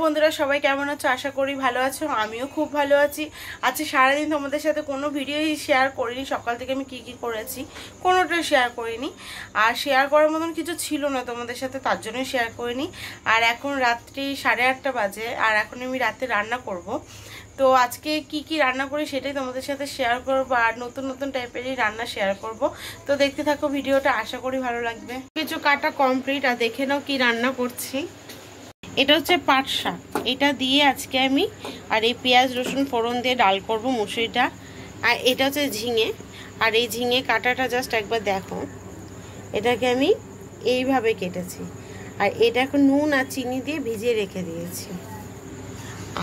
বন্ধুরা সবাই কেমন আছো? আশা করি ভালো আছো। আমিও খুব ভালো আছি। আজকে সারাদিন তোমাদের সাথে কোনো ভিডিওই শেয়ার করিনি। সকাল থেকে আমি কি করেছি কোনোটাই শেয়ার করিনি, আর শেয়ার করার মতন কিছু ছিল না তোমাদের সাথে, তার জন্যই শেয়ার করিনি। আর এখন রাত্রি 8:30 বাজে, আর এখন আমি রাতে রান্না করব। তো আজকে কি রান্না করি সেটাই তোমাদের সাথে শেয়ার করব, আর নতুন নতুন টাইপেরই রান্না শেয়ার করব। তো দেখতে থাকো ভিডিওটা, আশা করি ভালো লাগবে। কিছু কাটা কমপ্লিট, আর দেখে নাও কি রান্না করছি। এটা হচ্ছে পাট শাক, এটা দিয়ে আজকে আমি আর এই পেঁয়াজ রসুন ফোড়ন দিয়ে ডাল করব মুসুরিটা। আর এটা হচ্ছে ঝিঙে, আর এই ঝিঙে কাটাটা জাস্ট একবার দেখো, এটাকে আমি এইভাবে কেটেছি। আর এটা এখন নুন আর চিনি দিয়ে ভিজিয়ে রেখে দিয়েছি।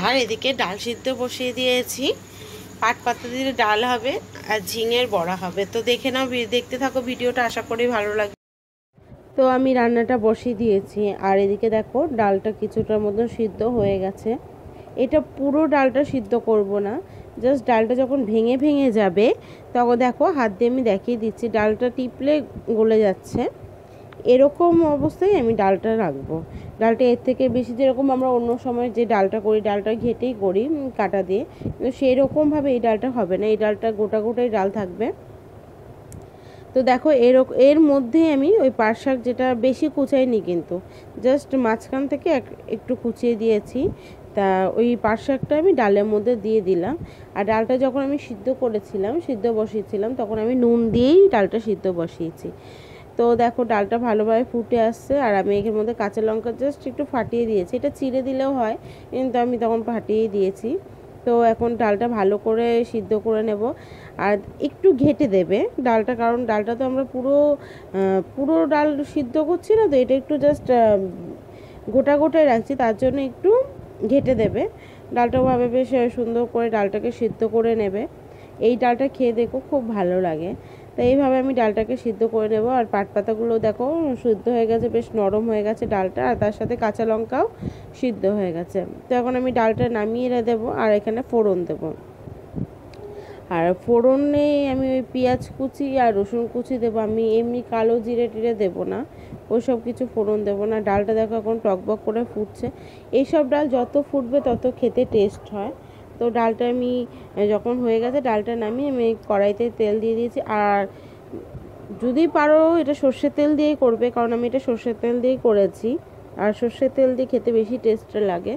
আর এদিকে ডাল সিদ্ধ বসিয়ে দিয়েছি, পাট পাতা দিয়ে ডাল হবে আর ঝিঙের বড়া হবে। তো দেখে নাও, দেখতে থাকো ভিডিওটা, আশা করি ভালো লাগবে। তো আমি রান্নাটা বসিয়ে দিয়েছি, আর এদিকে দেখো ডালটা কিছুটার মতন সিদ্ধ হয়ে গেছে। এটা পুরো ডালটা সিদ্ধ করব না, জাস্ট ডালটা যখন ভেঙে ভেঙে যাবে তখন দেখো হাত দিয়ে আমি দেখিয়ে দিচ্ছি, ডালটা টিপলে গলে যাচ্ছে, এরকম অবস্থায় আমি ডালটা রাখবো। ডালটা এর থেকে বেশি, যেরকম আমরা অন্য সময় যে ডালটা করি, ডালটা ঘেটেই করি কাটা দিয়ে, কিন্তু সেই রকমভাবে এই ডালটা হবে না। এই ডালটা গোটা গোটাই ডাল থাকবে। তো দেখো এর মধ্যে আমি ওই পাট শাক, যেটা বেশি কুচাইনি কিন্তু জাস্ট মাঝখান থেকে একটু কুচিয়ে দিয়েছি, তা ওই পাট শাকটা আমি ডালের মধ্যে দিয়ে দিলাম। আর ডালটা যখন আমি সিদ্ধ বসিয়েছিলাম তখন আমি নুন দিয়েই ডালটা সিদ্ধ বসিয়েছি। তো দেখো ডালটা ভালোভাবে ফুটে আসছে, আর আমি এর মধ্যে কাঁচা লঙ্কা জাস্ট একটু ফাটিয়ে দিয়েছি। এটা চিড়ে দিলেও হয়, কিন্তু আমি তখন ফাটিয়ে দিয়েছি। তো এখন ডালটা ভালো করে সিদ্ধ করে নেব, আর একটু ঘেটে দেবে ডালটা, কারণ ডালটা তো আমরা পুরো ডাল সিদ্ধ করছি না, তো এটা একটু জাস্ট গোটা গোটায় রাখছি, তার জন্য একটু ঘেটে দেবে। ডালটাও ভাবে বেশ সুন্দর করে ডালটাকে সিদ্ধ করে নেবে। এই ডালটা খেয়ে দেখো, খুব ভালো লাগে। তো এইভাবে আমি ডালটাকে সিদ্ধ করে নেব। আর পাট পাতাগুলো দেখো সিদ্ধ হয়ে গেছে, বেশ নরম হয়ে গেছে ডালটা, আর তার সাথে কাঁচা লঙ্কাও সিদ্ধ হয়ে গেছে। তো এখন আমি ডালটা নামিয়ে দেবো, আর এখানে ফোড়ন দেবো। আর ফোড়নে আমি ওই পেঁয়াজ কুচি আর রসুন কুচি দেবো। আমি এমনি কালো জিরে টিরে দেবো না, ওইসব কিছু ফোড়ন দেবো না। ডালটা দেখো এখন টকবক করে ফুটছে। এইসব ডাল যত ফুটবে তত খেতে টেস্ট হয়। তো ডালটা আমি যখন হয়ে গেছে, ডালটা নামিয়ে আমি কড়াইতে তেল দিয়ে দিয়েছি। আর যদি পারো এটা সর্ষের তেল দিয়েই করবে, কারণ আমি এটা সর্ষের তেল দিয়েই করেছি, আর সর্ষের তেল দিয়ে খেতে বেশি টেস্ট লাগে।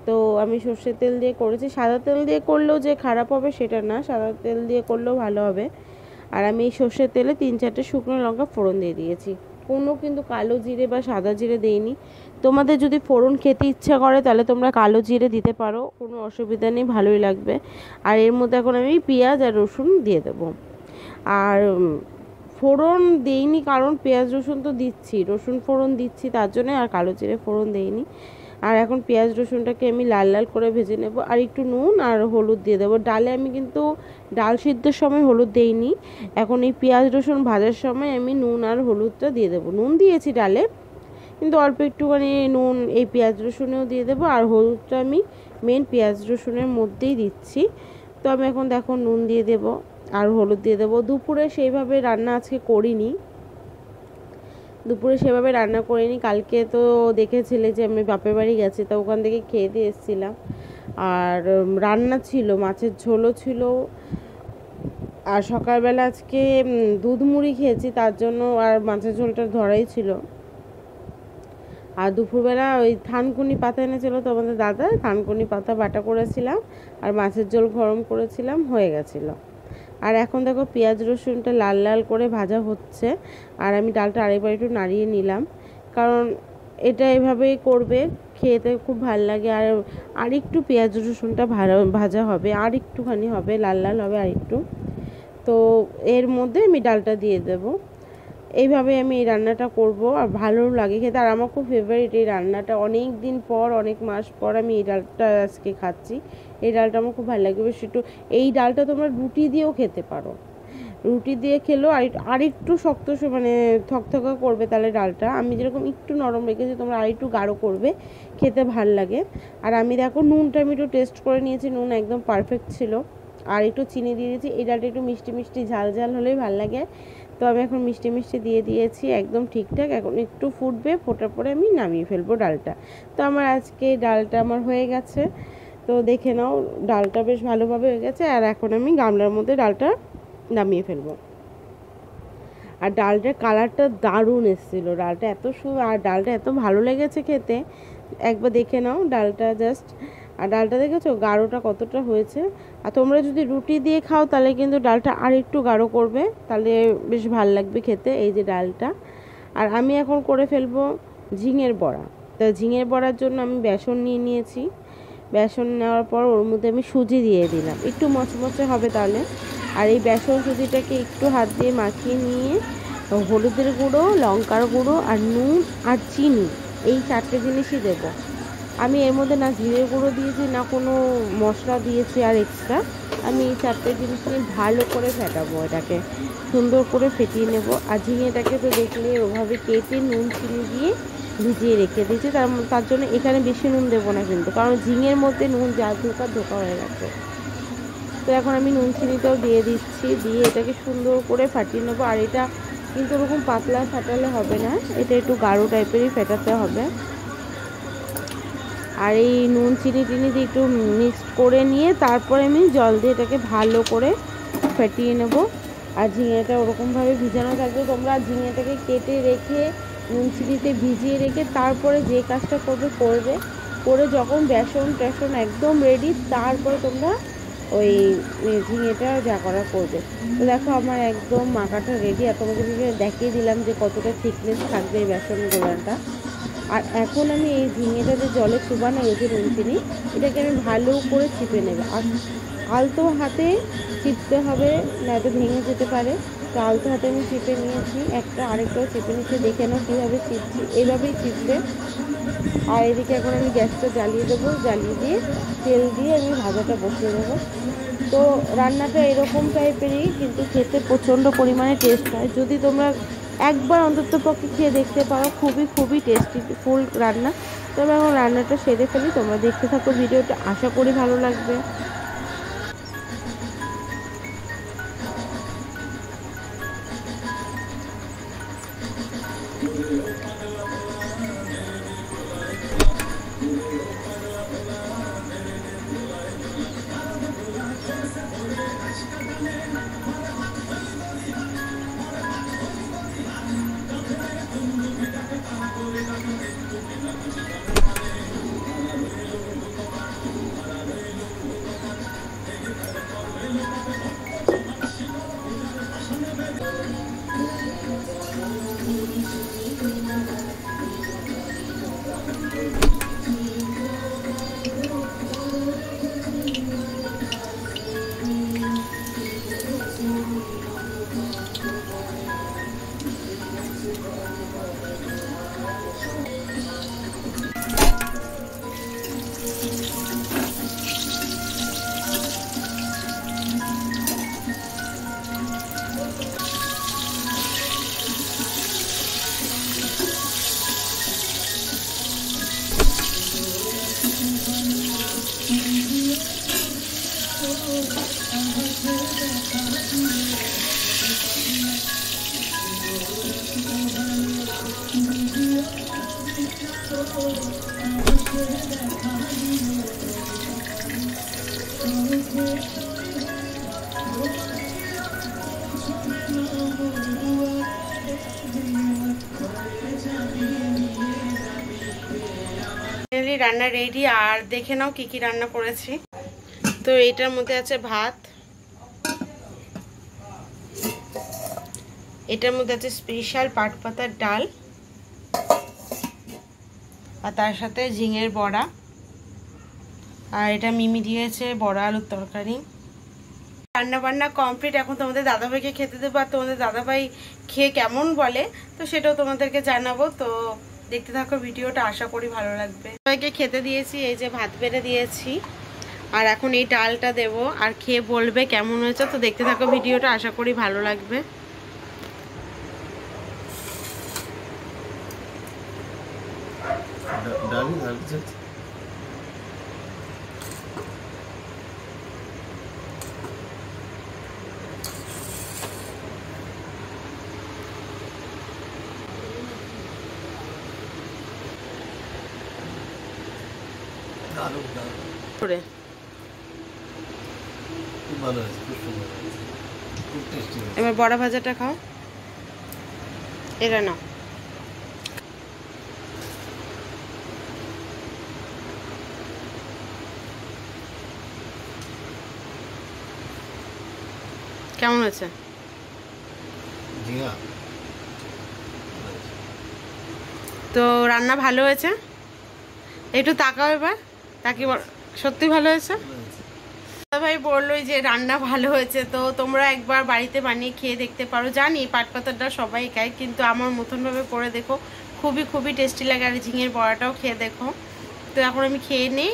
তো আমি সর্ষের তেল দিয়ে করেছি। সাদা তেল দিয়ে করলেও যে খারাপ হবে সেটা না, সাদা তেল দিয়ে করলেও ভালো হবে। আর আমি এই সর্ষের তেলে 3-4টে শুকনো লঙ্কা ফোড়ন দিয়ে দিয়েছি, কোনো কিন্তু কালো জিরে বা সাদা জিরে দেইনি। তোমাদের যদি ফোড়ন খেতে ইচ্ছা করে তাহলে তোমরা কালো জিরে দিতে পারো, কোনো অসুবিধা নেই, ভালোই লাগবে। আর এর মধ্যে এখন আমি পেঁয়াজ আর রসুন দিয়ে দেবো। আর ফোড়ন দেইনি কারণ পেঁয়াজ রসুন তো দিচ্ছি, রসুন ফোড়ন দিচ্ছি তার জন্য, আর কালো জিরে ফোড়ন দেইনি। আর এখন পেঁয়াজ রসুনটাকে আমি লাল লাল করে ভেজে নেব, আর একটু নুন আর হলুদ দিয়ে দেবো। ডালে আমি কিন্তু ডাল সিদ্ধর সময় হলুদ দেইনি, এখন এই পেঁয়াজ রসুন ভাজার সময় আমি নুন আর হলুদটা দিয়ে দেবো। নুন দিয়েছি ডালে, কিন্তু অল্প একটুখানি নুন এই পেঁয়াজ রসুনেও দিয়ে দেবো, আর হলুদটা আমি মেন পেঁয়াজ রসুনের মধ্যেই দিচ্ছি। তো আমি এখন দেখো নুন দিয়ে দেবো আর হলুদ দিয়ে দেবো। দুপুরে সেইভাবে রান্না আজকে করিনি, কালকে তো দেখেছিলে যে আমি বাপের বাড়ি গেছি, তো ওখান থেকে খেয়ে দিয়ে এসেছিলাম। আর রান্না ছিল, মাছের ঝোলও ছিল, আর সকালবেলা আজকে দুধ মুড়ি খেয়েছি, তার জন্য আর মাছের ঝোলটা ধরাই ছিল। আর দুপুরবেলা ওই থানকুনি পাতা এনেছিল তোমাদের দাদা, থানকুনি পাতা বাটা করেছিলাম, আর মাছের ঝোল গরম করেছিলাম, হয়ে গেছিলো। আর এখন দেখো পেঁয়াজ রসুনটা লাল লাল করে ভাজা হচ্ছে, আর আমি ডালটা আরেকবার একটু নাড়িয়ে নিলাম, কারণ এটা এভাবেই করবে, খেতে খুব ভালো লাগে। আর একটু পেঁয়াজ রসুনটা ভাজা হবে, আর একটুখানি হবে, লাল লাল হবে আর একটু। তো এর মধ্যে আমি ডালটা দিয়ে দেবো। এইভাবে আমি এই রান্নাটা করব, আর ভালো লাগে খেতে, আর আমার খুব ফেভারিট এই রান্নাটা। অনেক দিন পর, অনেক মাস পর আমি এই ডালটা আজকে খাচ্ছি। এই ডালটা আমার খুব ভালো লাগে। বেশ একটু এই ডালটা তোমরা রুটি দিয়েও খেতে পারো, রুটি দিয়ে খেলেও আর একটু শক্ত মানে থকথকা করবে তাহলে ডালটা। আমি যেরকম একটু নরম রেখেছি, তোমরা আর একটু গাঢ় করবে, খেতে ভাল লাগে। আর আমি দেখো নুনটা আমি একটু টেস্ট করে নিয়েছি, নুন একদম পারফেক্ট ছিল, আর একটু চিনি দিয়ে দিয়েছি। এই ডালটা একটু মিষ্টি মিষ্টি ঝাল ঝাল হলেই ভালো লাগে, তো আমি এখন মিষ্টি মিষ্টি দিয়ে দিয়েছি একদম ঠিকঠাক। এখন একটু ফুটবে, ফোটার পরে আমি নামিয়ে ফেলবো ডালটা। তো আমার আজকে ডালটা আমার হয়ে গেছে, তো দেখে নাও ডালটা বেশ ভালোভাবে হয়ে গেছে। আর এখন আমি গামলার মধ্যে ডালটা নামিয়ে ফেলবো। আর ডালটার কালারটা দারুণ এসেছিলো, ডালটা এত সুন্দর আর ডালটা এত ভালো লেগেছে খেতে, একবার দেখে নাও ডালটা জাস্ট। আর ডালটা দেখেছো গাঢ়টা কতটা হয়েছে। আর তোমরা যদি রুটি দিয়ে খাও তাহলে কিন্তু ডালটা আর একটু গাঢ় করবে, তাহলে বেশ ভালো লাগবে খেতে। এই যে ডালটা। আর আমি এখন করে ফেলবো ঝিঙের বড়া। তো ঝিঙের বড়ার জন্য আমি বেসন নিয়ে নিয়েছি। বেসন নেওয়ার পর ওর মধ্যে আমি সুজি দিয়ে দিলাম, একটু মচমচে হবে তাহলে। আর এই বেসন সুজিটাকে একটু হাত দিয়ে মাখিয়ে নিয়ে হলুদের গুঁড়ো, লঙ্কার গুঁড়ো আর নুন আর চিনি, এই 4টে জিনিসই দেবো আমি। এর মধ্যে না জিরে গুঁড়ো দিয়েছি না কোনো মশলা দিয়েছি আর এক্সট্রা। আমি এই 4টে জিনিস নিয়ে ভালো করে ফেটাবো, এটাকে সুন্দর করে ফেটিয়ে নেব। আর ঝিঙেটাকে তো দেখলে ওভাবে কেটে নুন চিনি দিয়ে ভিজিয়ে রেখে দিয়েছি, তার জন্য এখানে বেশি নুন দেবো না কিন্তু, কারণ ঝিঙের মধ্যে নুন যা ধোকা হয়ে গেছে। তো এখন আমি নুন চিনিটাও দিয়ে দিচ্ছি, দিয়ে এটাকে সুন্দর করে ফাটিয়ে নেবো। আর এটা কিন্তু ওরকম পাতলা ফাটালে হবে না, এটা একটু গাঢ় টাইপেরই ফেটাতে হবে। আর এই নুন চিনি দিয়ে একটু মিক্সড করে নিয়ে তারপরে আমি জল দিয়ে এটাকে ভালো করে ফেটিয়ে নেব। আর ঝিঙেটা ওরকমভাবে ভিজানো থাকবে, তোমরা ঝিঙেটাকে কেটে রেখে নুন চিনিতে ভিজিয়ে রেখে তারপরে যে কাজটা করবে করে যখন বেসন টেসন একদম রেডি, তারপরে তোমরা ওই ঝিঙেটা যা করা করবে। তো দেখো আমার একদম মাখাটা রেডি। আর তোমাদেরকে দেখিয়ে দিলাম যে কতটা থিকনেস থাকবে এই বেসন গোলাটা। আর এখন আমি এই ঝিঙেটা যে জলে চুবানো রয়েছে নুন চিনি, এটাকে আমি ভালো করে চিপে নেব। আর আলতো হাতে চিপতে হবে, নয়তো ভেঙে যেতে পারে। তো আলতো হাতে আমি চিপে নিয়েছি, একটা আরেকটাও চিপে নিচ্ছি। দেখে নাও কীভাবে চিপছি, এইভাবেই চিপবে। আর এদিকে এখন আমি গ্যাসটা জ্বালিয়ে দেবো, জ্বালিয়ে দিয়ে তেল দিয়ে আমি ভাজাটা বসিয়ে দেবো। তো রান্নাটা এরকম টাইপেরই, কিন্তু খেতে প্রচণ্ড পরিমাণে টেস্ট হয়। যদি তোমরা একবার অন্তত পক্ষে খেয়ে দেখতে পারো, খুবই টেস্টি ফুল রান্না। তবে এখন রান্নাটা সেরে ফেলি, তোমরা দেখতে থাকো ভিডিওটা, আশা করি ভালো লাগবে। রান্না রেডি। আর দেখে নাও কি কি রান্না করেছি। তো এইটার মধ্যে আছে ভাত, এটার মধ্যে আছে স্পেশাল পাট পাতার ডাল, আর তার সাথে ঝিঙের বড়া, আর এটা মিমি দিয়েছে বড়া আলুর তরকারি। রান্না বান্না কমপ্লিট। এখন তোমাদের দাদাভাইকে খেতে দেবো, আর তোমাদের দাদাভাই খেয়ে কেমন বলে তো সেটাও তোমাদেরকে জানাবো। তো দেখতে থাকো ভিডিওটা, আশা করি ভালো লাগবে। সবাইকে খেতে দিয়েছি, এই যে ভাত বেড়ে দিয়েছি, আর এখন এই ডালটা দেব, আর খেয়ে বলবে কেমন হয়েছে। তো দেখতে থাকো ভিডিওটা, আশা করি ভালো লাগবে। করে খুব ভালো হয়েছে, খুব সুন্দর হয়েছে, খুব টেস্টি হয়েছে। এবার বড়া ভাজাটা খাও, এটা নাও। কেমন হয়েছে? ঝিঙা তো রান্না ভালো হয়েছে, একটু তাকাও এবার, তাকে সত্যি ভালো হয়েছে। ভাই বললোই যে রান্না ভালো হয়েছে, তো তোমরা একবার বাড়িতে বানিয়ে খেয়ে দেখতে পারো। জানি পাট পাতাটা সবাই খায়, কিন্তু আমার মতনভাবে করে দেখো, খুবই খুবই টেস্টি লাগে। আর ঝিঙের বড়াটাও খেয়ে দেখো। তো এখন আমি খেয়ে নিই।